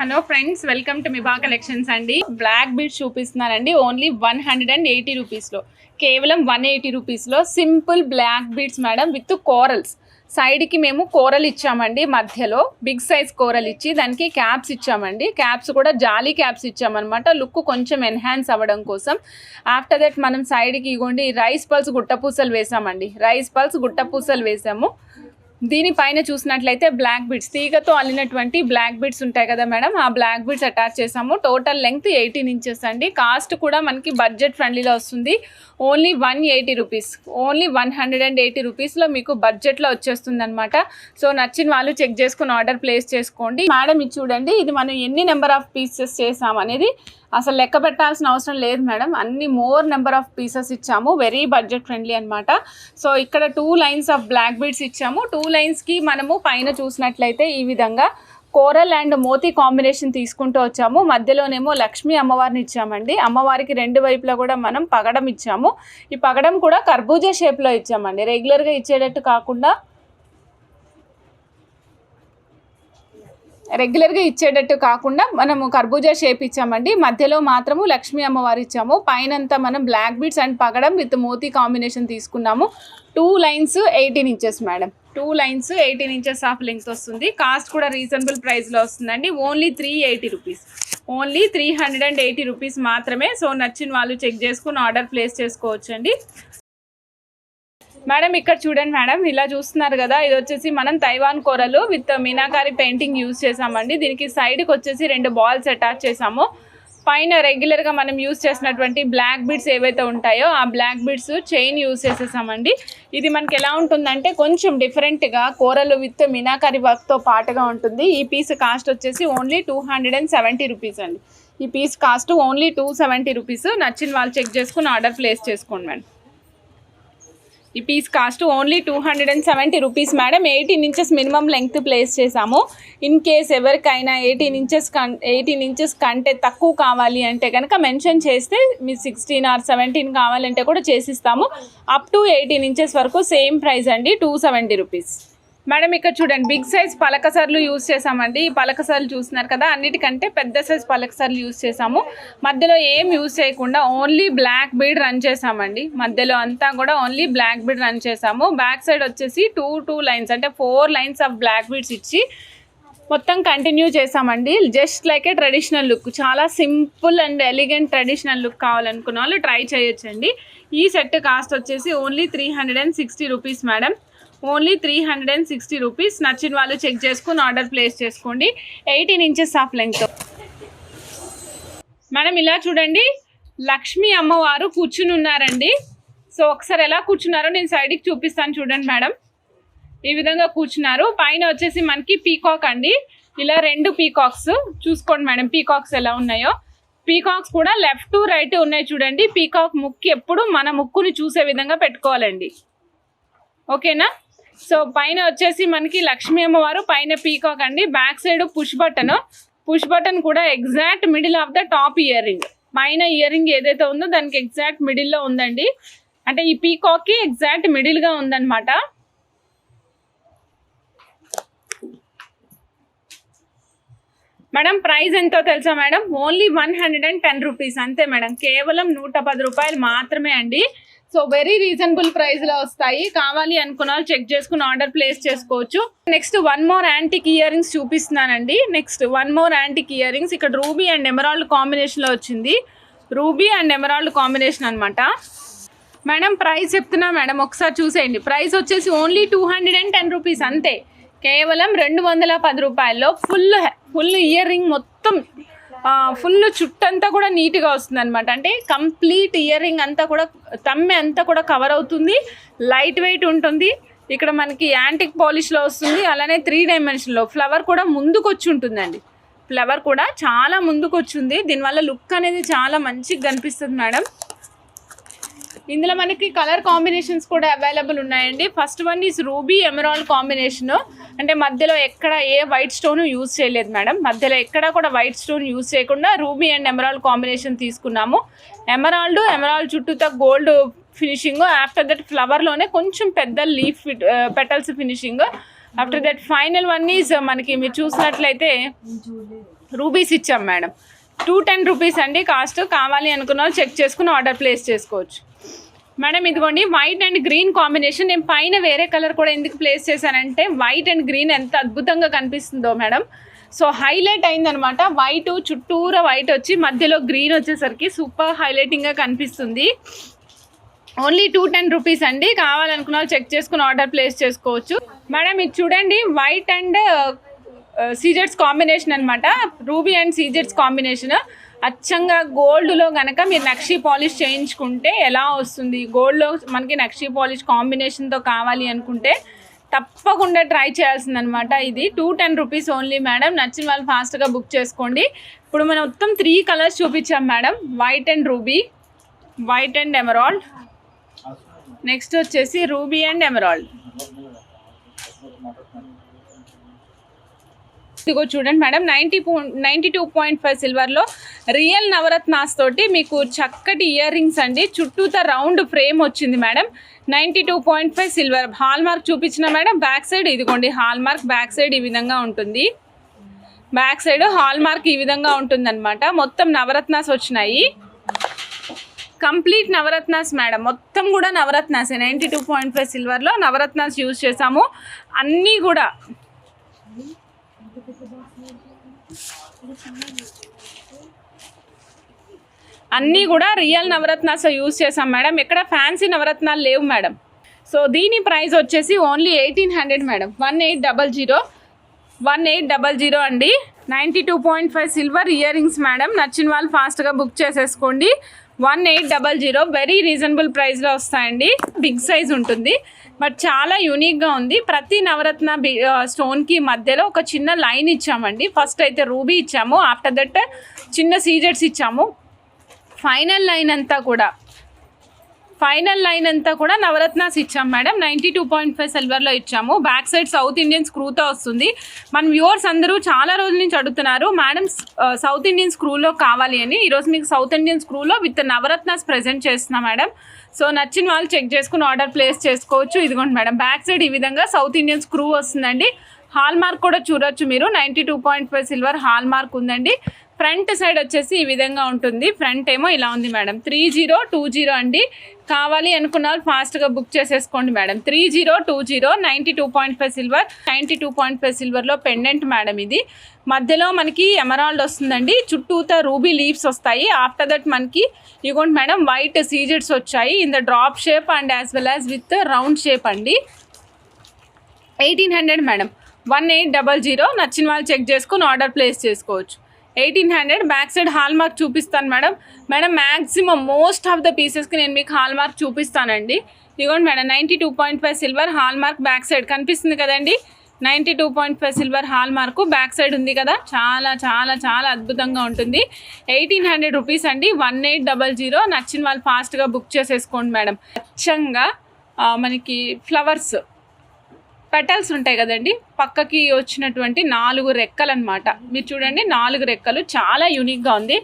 Hello friends, welcome to Miba collections అండి. Black beads చూపిస్తున్నానండి. Only 180 రూపీస్లో, కేవలం 180 రూపీస్లో simple black beads madam with corals. సైడ్కి మేము కోరల్ ఇచ్చామండి, మధ్యలో బిగ్ సైజ్ కోరల్ ఇచ్చి దానికి క్యాప్స్ ఇచ్చామండి. క్యాప్స్ కూడా జాలీ క్యాప్స్ ఇచ్చామన్నమాట, లుక్ కొంచెం ఎన్హాన్స్ అవ్వడం కోసం. ఆఫ్టర్ దట్ మనం సైడ్కి ఇగోండి రైస్ పల్స్ గుట్టపూసలు వేసామండి. రైస్ పల్స్ గుట్టపూసలు వేసాము. దీనిపైన చూసినట్లయితే బ్లాక్ బీడ్స్, తీగతో అల్లినటువంటి బ్లాక్ బీడ్స్ ఉంటాయి కదా మేడం, ఆ బ్లాక్ బీడ్స్ అటాచ్ చేసాము. టోటల్ లెంగ్త్ 18 ఇంచెస్ అండి. కాస్ట్ కూడా మనకి బడ్జెట్ ఫ్రెండ్లీలో వస్తుంది. ఓన్లీ 180 రూపీస్, ఓన్లీ 180 రూపీస్లో మీకు బడ్జెట్లో వచ్చేస్తుంది అనమాట. సో నచ్చిన వాళ్ళు చెక్ చేసుకుని ఆర్డర్ ప్లేస్ చేసుకోండి మేడం. ఇది చూడండి, ఇది మనం ఎన్ని నెంబర్ ఆఫ్ పీసెస్ చేసాం అనేది అసలు లెక్క పెట్టాల్సిన అవసరం లేదు మేడం. అన్ని మోర్ నెంబర్ ఆఫ్ పీసెస్ ఇచ్చాము, వెరీ బడ్జెట్ ఫ్రెండ్లీ అనమాట. సో ఇక్కడ 2 లైన్స్ ఆఫ్ బ్లాక్ బీడ్స్ ఇచ్చాము. 2 లైన్స్కి మనము పైన చూసినట్లయితే ఈ విధంగా కోరల్ అండ్ మోతీ కాంబినేషన్ తీసుకుంటూ వచ్చాము. మధ్యలోనేమో లక్ష్మీ అమ్మవారిని ఇచ్చామండి. అమ్మవారికి 2 వైపులా కూడా మనం పగడం ఇచ్చాము. ఈ పగడం కూడా కర్బూజా షేప్లో ఇచ్చామండి, రెగ్యులర్గా ఇచ్చేటట్టు కాకుండా మనము కర్బూజా షేప్ ఇచ్చామండి. మధ్యలో మాత్రము లక్ష్మీ అమ్మవారు ఇచ్చాము. పైనంతా మనం బ్లాక్ బీడ్స్ అండ్ పగడం విత్ మోతీ కాంబినేషన్ తీసుకున్నాము. 2 lines 18 inches madam. 2 lines 18 inches of length వస్తుంది. కాస్ట్ కూడా రీజనబుల్ ప్రైస్లో వస్తుందండి. ఓన్లీ 380 రూపీస్, ఓన్లీ 380 రూపీస్ మాత్రమే. సో నచ్చిన వాళ్ళు చెక్ చేసుకుని ఆర్డర్ ప్లేస్ చేసుకోవచ్చండి మేడం. ఇక్కడ చూడండి మేడం, ఇలా చూస్తున్నారు కదా, ఇది వచ్చేసి మనం తైవాన్ కోరలు విత్ మీనాకారి పెయింటింగ్ యూజ్ చేసామండి. దీనికి సైడ్కి వచ్చేసి 2 బాల్స్ అటాచ్ చేసాము. పైన రెగ్యులర్గా మనం యూజ్ చేసినటువంటి బ్లాక్ బీడ్స్ ఏవైతే ఉంటాయో ఆ బ్లాక్ బీడ్స్ చైన్ యూజ్ చేసేసామండి. ఇది మనకి ఎలా ఉంటుందంటే కొంచెం డిఫరెంట్గా కోరలు విత్ మీనాకారి వర్క్తో పాటుగా ఉంటుంది. ఈ పీస్ కాస్ట్ వచ్చేసి ఓన్లీ 270 రూపీస్ అండి. ఈ పీస్ కాస్ట్ ఓన్లీ 270 రూపీస్. నచ్చిన వాళ్ళు చెక్ చేసుకుని ఆర్డర్ ప్లేస్ చేసుకోండి మేడం. ఈ piece cost only 270 rupees madam. 18 inches minimum length place చేసాము. ఇన్ కేస్ ఎవరికైనా 18 ఇంచెస్ కంటే తక్కువ కావాలి అంటే కనుక మెన్షన్ చేస్తే మీ 16 or 17 కావాలంటే కూడా చేసిస్తాము. అప్ టు 18 ఇంచెస్ వరకు సేమ్ ప్రైస్ అండి, 270 రూపీస్ మేడం. ఇక్కడ చూడండి, బిగ్ సైజ్ పలకసర్లు యూజ్ చేసామండి. ఈ పలకసర్లు చూస్తున్నారు కదా, అన్నిటికంటే పెద్ద సైజ్ పలకసర్లు యూజ్ చేసాము. మధ్యలో ఏం యూజ్ చేయకుండా ఓన్లీ బ్లాక్ బీడ్ రన్ చేసామండి. మధ్యలో అంతా కూడా ఓన్లీ బ్లాక్ బీడ్ రన్ చేసాము. బ్యాక్ సైడ్ వచ్చేసి 2 లైన్స్ అంటే 4 లైన్స్ ఆఫ్ బ్లాక్ బీడ్స్ ఇచ్చి మొత్తం కంటిన్యూ చేసామండి. Just like a traditional look, చాలా simple and elegant traditional look కావాలనుకున్న వాళ్ళు ట్రై చేయొచ్చండి. ఈ సెట్ కాస్ట్ వచ్చేసి only 360 rupees madam. Only 360 rupees. నచ్చిన వాళ్ళు చెక్ చేసుకుని ఆర్డర్ ప్లేస్ చేసుకోండి. 18 ఇంచెస్ ఆఫ్ లెంగ్త్ మేడం. ఇలా చూడండి, లక్ష్మీ అమ్మవారు కూర్చుని ఉన్నారండి. సో ఒకసారి ఎలా కూర్చున్నారో నేను సైడ్కి చూపిస్తాను చూడండి మేడం. ఈ విధంగా కూర్చున్నారు. పైన వచ్చేసి మనకి పీకాక్ అండి. ఇలా 2 పీకాక్స్ చూసుకోండి మేడం, పీకాక్స్ ఎలా ఉన్నాయో. పీకాక్స్ కూడా లెఫ్ట్ టు రైట్ ఉన్నాయి చూడండి. పీకాక్ ముక్కు ఎప్పుడు మన ముక్కుని చూసే విధంగా పెట్టుకోవాలండి, ఓకేనా. సో పైన వచ్చేసి మనకి లక్ష్మీ అమ్మవారు, పైన పీకాక్ అండి. బ్యాక్ సైడ్ పుష్ బటన్ కూడా exact middle of the top ear ring. పైన ఇయర్ రింగ్ ఏదైతే ఉందో దానికి ఎగ్జాక్ట్ మిడిల్లో ఉందండి. అంటే ఈ పీకాక్కి ఎగ్జాక్ట్ మిడిల్గా ఉందన్నమాట. మేడం ప్రైస్ ఎంతో తెలుసా మేడం? ఓన్లీ 110 రూపీస్ అంతే మేడం. కేవలం 110 రూపాయలు మాత్రమే అండి. సో వెరీ రీజనబుల్ ప్రైస్లో వస్తాయి. కావాలి అనుకున్న వాళ్ళు చెక్ చేసుకుని ఆర్డర్ ప్లేస్ చేసుకోవచ్చు. Next 1 more antique earrings చూపిస్తున్నానండి. Next 1 more antique earrings. ఇక్కడ రూబీ అండ్ ఎమరాల్డ్ కాంబినేషన్లో వచ్చింది. రూబీ అండ్ ఎమరాల్డ్ కాంబినేషన్ అనమాట మేడం. ప్రైస్ చెప్తున్నా మేడం, ఒకసారి చూసేయండి. ప్రైస్ వచ్చేసి ఓన్లీ 210 రూపీస్ అంతే. కేవలం 210 రూపాయల్లో ఫుల్ ఇయర్ రింగ్ మొత్తం ఫుల్ చుట్టంతా కూడా నీట్గా వస్తుంది అనమాట. అంటే కంప్లీట్ ఇయర్ రింగ్ అంతా కూడా, తమ్మె అంతా కూడా కవర్ అవుతుంది. లైట్ వెయిట్ ఉంటుంది. ఇక్కడ మనకి యాంటిక్ పాలిష్లో వస్తుంది. అలానే 3 డైమెన్షన్లో ఫ్లవర్ కూడా ముందుకు వచ్చి ఉంటుందండి. ఫ్లవర్ కూడా చాలా ముందుకు వచ్చింది. దీనివల్ల లుక్ అనేది చాలా మంచిగా కనిపిస్తుంది మేడం. ఇందులో మనకి కలర్ కాంబినేషన్స్ కూడా అవైలబుల్ ఉన్నాయండి. First one is ruby emerald combination. అంటే మధ్యలో ఎక్కడ ఏ వైట్ స్టోన్ యూజ్ చేయలేదు మేడం. మధ్యలో ఎక్కడ కూడా వైట్ స్టోన్ యూజ్ చేయకుండా రూబీ అండ్ ఎమరాల్డ్ కాంబినేషన్ తీసుకున్నాము. ఎమరాల్డ్ చుట్టూతో గోల్డ్ ఫినిషింగ్. ఆఫ్టర్ దట్ ఫ్లవర్లోనే కొంచెం పెద్ద leaf petals finishing. After that final one is మనకి మీరు చూసినట్లయితే రూబీస్ ఇచ్చాం మేడం. 210 రూపీస్ అండి కాస్ట్. కావాలి అనుకున్న వాళ్ళు చెక్ చేసుకుని ఆర్డర్ ప్లేస్ చేసుకోవచ్చు మేడం. ఇదిగోండి వైట్ అండ్ గ్రీన్ కాంబినేషన్. నేను పైన వేరే కలర్ కూడా ఎందుకు ప్లేస్ చేశానంటే వైట్ అండ్ గ్రీన్ ఎంత అద్భుతంగా కనిపిస్తుందో మేడం. సో హైలైట్ అయిందనమాట. వైట్ చుట్టూరా వైట్ వచ్చి మధ్యలో గ్రీన్ వచ్చేసరికి సూపర్ హైలైటింగ్గా కనిపిస్తుంది. ఓన్లీ 210 రూపీస్ అండి. కావాలనుకున్న వాళ్ళు చెక్ చేసుకుని ఆర్డర్ ప్లేస్ చేసుకోవచ్చు మేడం. ఇది చూడండి వైట్ అండ్ సీజెట్స్ కాంబినేషన్ అనమాట. రూబీ అండ్ సీజెట్స్ కాంబినేషన్. అచ్చంగా గోల్డ్లో కనుక మీరు నక్షీ పాలిష్ చేయించుకుంటే ఎలా వస్తుంది, గోల్డ్లో మనకి నక్షీ పాలిష్ కాంబినేషన్తో కావాలి అనుకుంటే తప్పకుండా ట్రై చేయాల్సిందనమాట. ఇది 210 రూపీస్ ఓన్లీ మేడం. నచ్చిన వాళ్ళు ఫాస్ట్గా బుక్ చేసుకోండి. ఇప్పుడు మనం మొత్తం 3 కలర్స్ చూపించాం madam. White and ruby, white and emerald, next వచ్చేసి రూబీ అండ్ ఎమరాల్డ్. ఇదిగో చూడండి మేడం 92.5 సిల్వర్లో రియల్ నవరత్నాస్ తోటి మీకు చక్కటి ఇయర్ రింగ్స్ అండి. చుట్టూతా రౌండ్ ఫ్రేమ్ వచ్చింది మేడం. 92.5 సిల్వర్. హాల్ మార్క్ చూపించిన మేడం. బ్యాక్ సైడ్ ఇదిగోండి హాల్ మార్క్. బ్యాక్ సైడ్ ఈ విధంగా ఉంటుంది. బ్యాక్ సైడ్ హాల్ మార్క్ ఈ విధంగా ఉంటుందన్నమాట. మొత్తం నవరత్నాస్ వచ్చినాయి. Complete navaratnas madam. మొత్తం కూడా నవరత్నాసే. 92.5 సిల్వర్లో నవరత్నాస్ యూజ్ చేసాము. అన్నీ కూడా రియల్ నవరత్నాస్ యూజ్ చేసాం మేడం. ఎక్కడ ఫ్యాన్సీ నవరత్నాలు లేవు మేడం. సో దీని ప్రైస్ వచ్చేసి ఓన్లీ 1800 మేడం. 1800 అండి. 92.5 సిల్వర్ ఇయర్ రింగ్స్ మేడం. నచ్చిన వాళ్ళు ఫాస్ట్గా బుక్ చేసేసుకోండి. 1800 వెరీ రీజనబుల్ ప్రైస్లో వస్తాయండి. బిగ్ సైజ్ ఉంటుంది బట్ చాలా యూనిక్గా ఉంది. ప్రతి నవరత్న స్టోన్కి మధ్యలో ఒక చిన్న లైన్ ఇచ్చామండి. ఫస్ట్ అయితే రూబీ ఇచ్చాము, ఆఫ్టర్ దట్ చిన్న సీజెట్స్ ఇచ్చాము. ఫైనల్ లైన్ అంతా కూడా నవరత్నాస్ ఇచ్చాం మేడం. 92.5 సిల్వర్లో ఇచ్చాము. బ్యాక్ సైడ్ సౌత్ ఇండియన్ స్క్రూతో వస్తుంది. మన వ్యూవర్స్ అందరూ చాలా రోజుల నుంచి అడుగుతున్నారు మేడం సౌత్ ఇండియన్ స్క్రూలో కావాలి అని. ఈరోజు మీకు south Indian స్క్రూలో with Navratnas present చేస్తున్నాం మేడం. సో నచ్చిన వాళ్ళు చెక్ చేసుకుని ఆర్డర్ ప్లేస్ చేసుకోవచ్చు. ఇదిగోండి మేడం బ్యాక్ సైడ్ ఈ విధంగా సౌత్ ఇండియన్ స్క్రూ వస్తుందండి. హాల్ మార్క్ కూడా చూడొచ్చు మీరు. 92.5 సిల్వర్ హాల్ మార్క్ ఉందండి. ఫ్రంట్ సైడ్ వచ్చేసి ఈ విధంగా ఉంటుంది. ఫ్రంట్ ఏమో ఇలా ఉంది మేడం. 3020 అండి. కావాలి అనుకున్న వాళ్ళు ఫాస్ట్గా బుక్ చేసేసుకోండి మేడం. 3020 92.5 సిల్వర్. 92.5 సిల్వర్లో పెండెంట్ మేడం. ఇది మధ్యలో మనకి ఎమరాల్డ్ వస్తుందండి. చుట్టూతా రూబీ లీవ్స్ వస్తాయి. ఆఫ్టర్ దట్ మనకి ఇగోండి మేడం వైట్ సీజెట్స్ వచ్చాయి in the drop shape and as well as with round shape అండి. 1800 మేడం. 1800. నచ్చిన వాళ్ళు చెక్ చేసుకుని ఆర్డర్ ప్లేస్ చేసుకోవచ్చు. 1800. బ్యాక్ సైడ్ హాల్ మార్క్ చూపిస్తాను madam. Maximum most of the పీసెస్కి నేను మీకు హాల్ మార్క్ చూపిస్తానండి. ఇదిగోండి madam 92.5 silver hallmark back side కనిపిస్తుంది కదండి. 92.5 silver hallmark back side ఉంది కదా. చాలా చాలా చాలా అద్భుతంగా ఉంటుంది. 1800 రూపీస్ అండి. 1800. నచ్చిన వాళ్ళు ఫాస్ట్గా బుక్ చేసేసుకోండి మేడం. అచ్చంగా మనకి ఫ్లవర్స్ పెటల్స్ ఉంటాయి కదండి, పక్కకి వచ్చినటువంటి 4 రెక్కలు అనమాట. మీరు చూడండి 4 రెక్కలు చాలా యూనిక్గా ఉంది.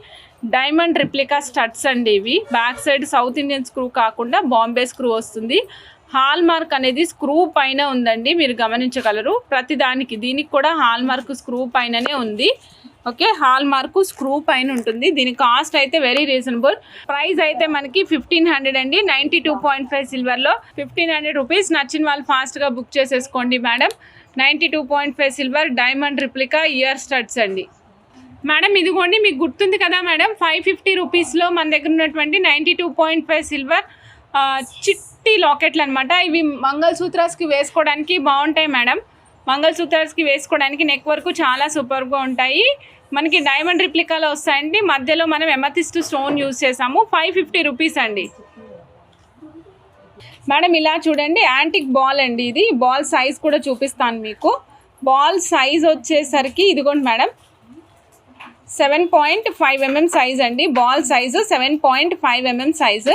డైమండ్ రిప్లికా స్టడ్స్ అండి ఇవి. Back side south Indian screw కాకుండా బాంబే స్క్రూ వస్తుంది. హాల్ మార్క్ అనేది స్క్రూ పైన ఉందండి, మీరు గమనించగలరు. ప్రతిదానికి దీనికి కూడా హాల్ మార్క్ స్క్రూ పైననే ఉంది. ఓకే, హాల్ మార్కు స్క్రూ పైన ఉంటుంది. దీని కాస్ట్ అయితే వెరీ రీజనబుల్. ప్రైస్ అయితే మనకి 1500 అండి. 92.5 సిల్వర్లో 1500 రూపీస్. నచ్చిన వాళ్ళు ఫాస్ట్గా బుక్ చేసేసుకోండి madam. 92.5 silver diamond replica year studs అండి మేడం. ఇదిగోండి మీకు గుర్తుంది కదా మేడం 550 రూపీస్లో మన దగ్గర ఉన్నటువంటి 92.5 సిల్వర్ చిట్టి లాకెట్లు అనమాట. ఇవి మంగళసూత్రాస్కి వేసుకోవడానికి బాగుంటాయి మేడం. మంగళసూత్రాస్కి వేసుకోవడానికి నెక్ వరకు చాలా సూపర్గా ఉంటాయి. మనకి డైమండ్ రిప్లికాలో వస్తాయండి. మధ్యలో మనం ఎమథిస్ట్ స్టోన్ యూజ్ చేసాము. 550 రూపీస్ అండి మేడం. ఇలా చూడండి యాంటిక్ బాల్ అండి. ఇది బాల్ సైజ్ కూడా చూపిస్తాను మీకు. బాల్ సైజ్ వచ్చేసరికి ఇదిగోండి మేడం 7.5 mm సైజ్ అండి. బాల్ సైజు 7.5 mm సైజు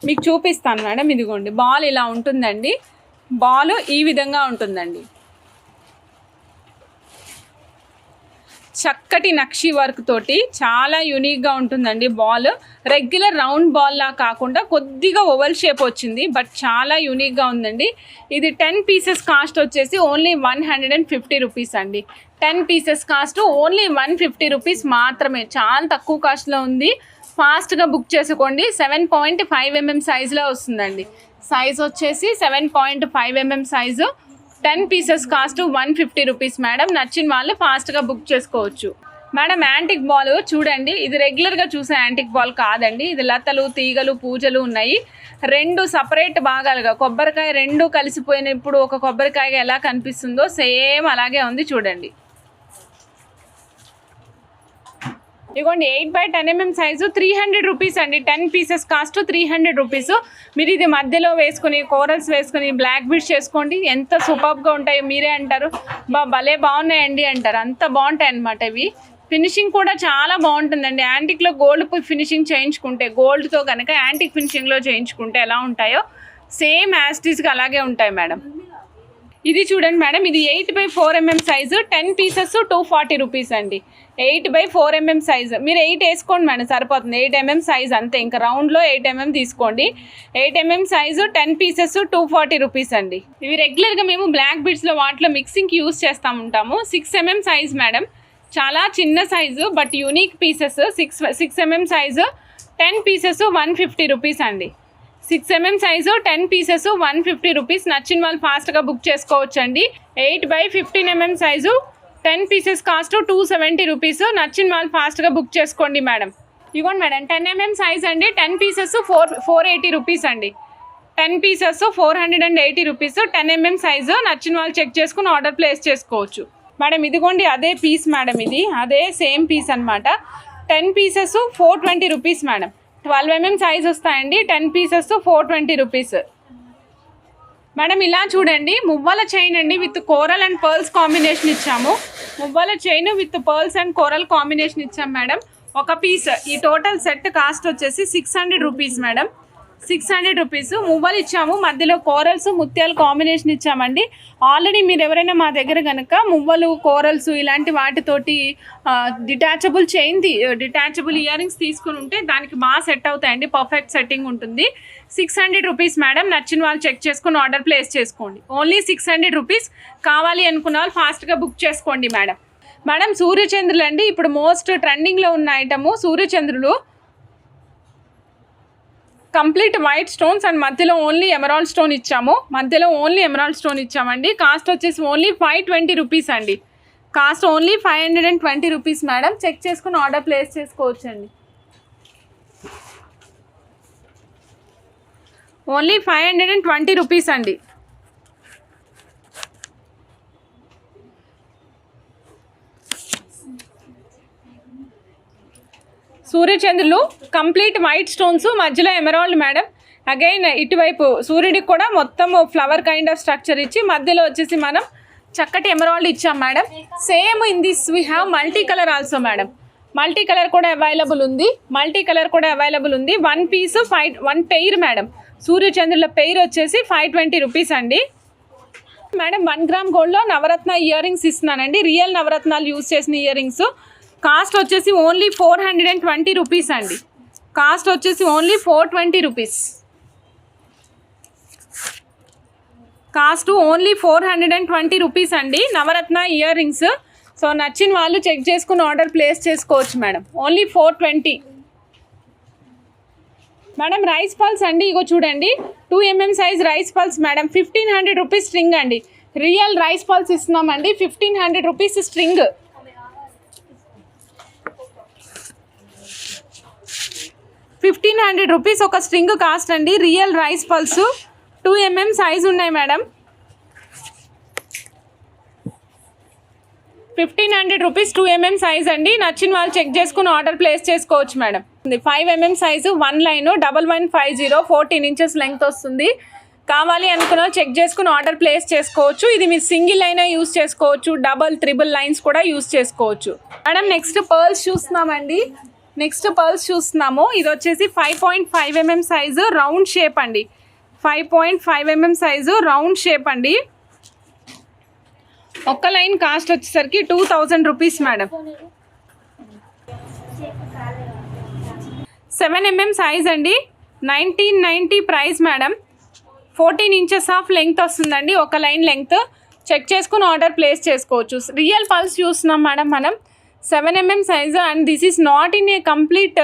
మీకు చూపిస్తాను మేడం. ఇదిగోండి బాల్ ఇలా ఉంటుందండి. బాల్ ఈ విధంగా ఉంటుందండి. చక్కటి నక్షి వర్క్ తోటి చాలా యూనిక్గా ఉంటుందండి. బాల్ రెగ్యులర్ రౌండ్ బాల్లా కాకుండా కొద్దిగా ఓవల్ షేప్ వచ్చింది, బట్ చాలా యూనిక్గా ఉందండి. ఇది 10 పీసెస్ కాస్ట్ వచ్చేసి ఓన్లీ 150 రూపీస్ అండి. 10 పీసెస్ కాస్ట్ ఓన్లీ 150 రూపీస్ మాత్రమే, చాలా తక్కువ కాస్ట్లో ఉంది. ఫాస్ట్గా బుక్ చేసుకోండి. 7.5 mm సైజులో వస్తుందండి. సైజ్ వచ్చేసి 7.5 mm size. 10 pieces cost 150 rupees madam. నచ్చిన వాళ్ళు ఫాస్ట్గా బుక్ చేసుకోవచ్చు మేడం. యాంటిక్ బాల్ చూడండి, ఇది రెగ్యులర్గా చూసే యాంటిక్ బాల్ కాదండి. ఇది లతలు, తీగలు, పూజలు ఉన్నాయి. 2 సపరేట్ భాగాలుగా కొబ్బరికాయ 2 కలిసిపోయినప్పుడు ఒక కొబ్బరికాయ ఎలా కనిపిస్తుందో సేమ్ అలాగే ఉంది చూడండి. ఇదిగోండి 8x10 mm సైజు 300 రూపీస్ అండి. 10 పీసెస్ కాస్ట్ 300 రూపీస్. మీరు ఇది మధ్యలో వేసుకుని కోరల్స్ వేసుకుని బ్లాక్ బీడ్స్ చేసుకోండి, ఎంత సూపర్గా ఉంటాయో మీరే అంటారు. భలే బాగున్నాయండి అంటారు, అంత బాగుంటాయి అన్నమాట. ఇవి ఫినిషింగ్ కూడా చాలా బాగుంటుందండి. యాంటిక్లో గోల్డ్ ఫినిషింగ్ చేయించుకుంటే, గోల్డ్తో కనుక యాంటిక్ ఫినిషింగ్లో చేయించుకుంటే ఎలా ఉంటాయో సేమ్ యాస్టీస్గా అలాగే ఉంటాయి మేడం. ఇది చూడండి మేడం, ఇది 8x4 mm size. 10 pieces 240 rupees అండి. 8x4 mm size. మీరు 8 వేసుకోండి మేడం, సరిపోతుంది. 8 mm సైజ్ అంతే, ఇంకా రౌండ్లో 8 mm తీసుకోండి. 8 mm సైజు 10 పీసెస్ 240 రూపీస్ అండి. ఇవి రెగ్యులర్గా మేము బ్లాక్ బీడ్స్లో వాటిలో మిక్సింగ్కి యూజ్ చేస్తూ ఉంటాము. 6 mm సైజ్ మేడం, చాలా చిన్న size but unique pieces. 6 mm size 10 pieces 150 rupees అండి. 6 mm సైజు 10 పీసెస్ 150 రూపీస్. నచ్చిన వాళ్ళు ఫాస్ట్గా బుక్ చేసుకోవచ్చు అండి. 8x15 mm size 10 pieces cost 270 rupees. నచ్చిన వాళ్ళు ఫాస్ట్గా బుక్ చేసుకోండి మేడం. ఇవ్వండి మేడం 10 mm సైజ్ అండి. 10 పీసెస్ 480 రూపీస్ అండి. 10 పీసెస్ 480 రూపీస్. 10 mm size. నచ్చిన వాళ్ళు చెక్ చేసుకుని ఆర్డర్ ప్లేస్ చేసుకోవచ్చు మేడం. ఇదిగోండి అదే పీస్ మేడం, ఇది అదే సేమ్ పీస్ అనమాట. 10 pieces 420 rupees madam. 12 mm size వస్తాయండి. 10 పీసెస్ 420 రూపీస్ మేడం. ఇలా చూడండి, మువ్వల చైన్ అండి with coral and pearls combination ఇచ్చాము. మువ్వల chain with pearls and coral combination ఇచ్చాం మేడం. ఒక పీస్, ఈ టోటల్ సెట్ కాస్ట్ వచ్చేసి 600 రూపీస్ మేడం. 600 రూపీస్. మువ్వలు ఇచ్చాము, మధ్యలో కోరల్స్ ముత్యాలు కాంబినేషన్ ఇచ్చామండి. ఆల్రెడీ మీరు ఎవరైనా మా దగ్గర కనుక మువ్వలు, కోరల్స్ ఇలాంటి వాటితోటి డిటాచబుల్ ఇయర్ రింగ్స్ తీసుకుని ఉంటే దానికి బాగా సెట్ అవుతాయండి. పర్ఫెక్ట్ సెట్టింగ్ ఉంటుంది. 600 రూపీస్ మేడం. నచ్చిన వాళ్ళు చెక్ చేసుకుని ఆర్డర్ ప్లేస్ చేసుకోండి. Only 600 rupees. కావాలి అనుకున్న వాళ్ళు ఫాస్ట్గా బుక్ చేసుకోండి మేడం. మేడం సూర్యచంద్రులు అండి, ఇప్పుడు మోస్ట్ ట్రెండింగ్లో ఉన్న ఐటము సూర్యచంద్రులు. కంప్లీట్ వైట్ స్టోన్స్ అండ్ మధ్యలో ఓన్లీ ఎమరాల్డ్ స్టోన్ ఇచ్చాము. కాస్ట్ వచ్చేసి ఓన్లీ 520 రూపీస్ అండి. Cost only 520 rupees madam. Check చేసుకుని ఆర్డర్ ప్లేస్ చేసుకోవచ్చు అండి. ఓన్లీ 520 రూపీస్ అండి. సూర్యచంద్రులు కంప్లీట్ వైట్ స్టోన్స్, మధ్యలో ఎమరాల్డ్ మేడం. అగైన్ ఇటువైపు సూర్యుడికి కూడా మొత్తం ఫ్లవర్ కైండ్ ఆఫ్ స్ట్రక్చర్ ఇచ్చి మధ్యలో వచ్చేసి మనం చక్కటి ఎమరాల్డ్ ఇచ్చాం madam. Same in this we have multi colour also madam. Multi colour కూడా అవైలబుల్ ఉంది. 1 పీస్ 1 పెయిర్ మేడం. సూర్యచంద్రుల పెయిర్ వచ్చేసి 520 రూపీస్ అండి మేడం. 1 గ్రామ్ గోల్డ్లో నవరత్న ఇయర్ రింగ్స్ ఇస్తున్నానండి. రియల్ నవరత్నాలు యూజ్ చేసిన ఇయర్ రింగ్స్. కాస్ట్ వచ్చేసి ఓన్లీ 420 రూపీస్ అండి. కాస్ట్ వచ్చేసి only 420 rupees. Cost only 420 rupees అండి. నవరత్న ఇయర్ రింగ్స్. సో నచ్చిన వాళ్ళు చెక్ చేసుకుని ఆర్డర్ ప్లేస్ చేసుకోవచ్చు madam. Only 420 madam. Rice pearls అండి, ఇగో చూడండి 2 mm size rice pearls madam. 1500 rupees string అండి. రియల్ రైస్ పల్స్ ఇస్తున్నామండి. 1500 రూపీస్ స్ట్రింగ్. 1500 రూపీస్ ఒక స్ట్రింగ్ కాస్ట్ అండి. Real rice pearls 2 mm size ఉన్నాయి మేడం. 1500 రూపీస్ 2 mm సైజ్ అండి. నచ్చిన వాళ్ళు చెక్ చేసుకుని ఆర్డర్ ప్లేస్ చేసుకోవచ్చు madam. 5 mm size 1 line 1150 14 inches length వస్తుంది. కావాలి అనుకున్న చెక్ చేసుకుని ఆర్డర్ ప్లేస్ చేసుకోవచ్చు. ఇది మీరు సింగిల్ అయినా యూస్ చేసుకోవచ్చు, డబల్ ట్రిపుల్ లైన్స్ కూడా యూస్ చేసుకోవచ్చు మేడం. నెక్స్ట్ పర్ల్స్ చూస్తున్నామండి. ఇది వచ్చేసి 5.5 mm సైజు రౌండ్ షేప్ అండి. 5.5 mm సైజు రౌండ్ షేప్ అండి. ఒక్క లైన్ కాస్ట్ వచ్చేసరికి 2000 రూపీస్ మేడం. 7mm సైజ్ అండి, 1990 price madam. 14 inches of length వస్తుందండి, ఒక లైన్ లెంగ్త్. చెక్ చేసుకుని ఆర్డర్ ప్లేస్ చేసుకోవచ్చు. రియల్ పల్స్ చూస్తున్నాం మేడం మనం. 7mm size and this is not in a complete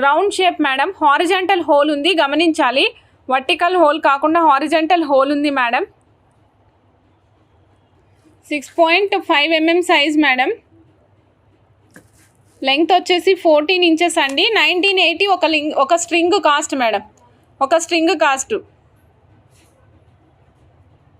round shape madam. Horizontal whole ఉంది, గమనించాలి. Vertical whole కాకుండా హారిజంటల్ హోల్ ఉంది madam. 6.5mm size madam. Length వచ్చేసి 14 inches అండి. 1980 ఒక స్ట్రింగ్ కాస్ట్ మేడం, ఒక స్ట్రింగ్ కాస్ట్.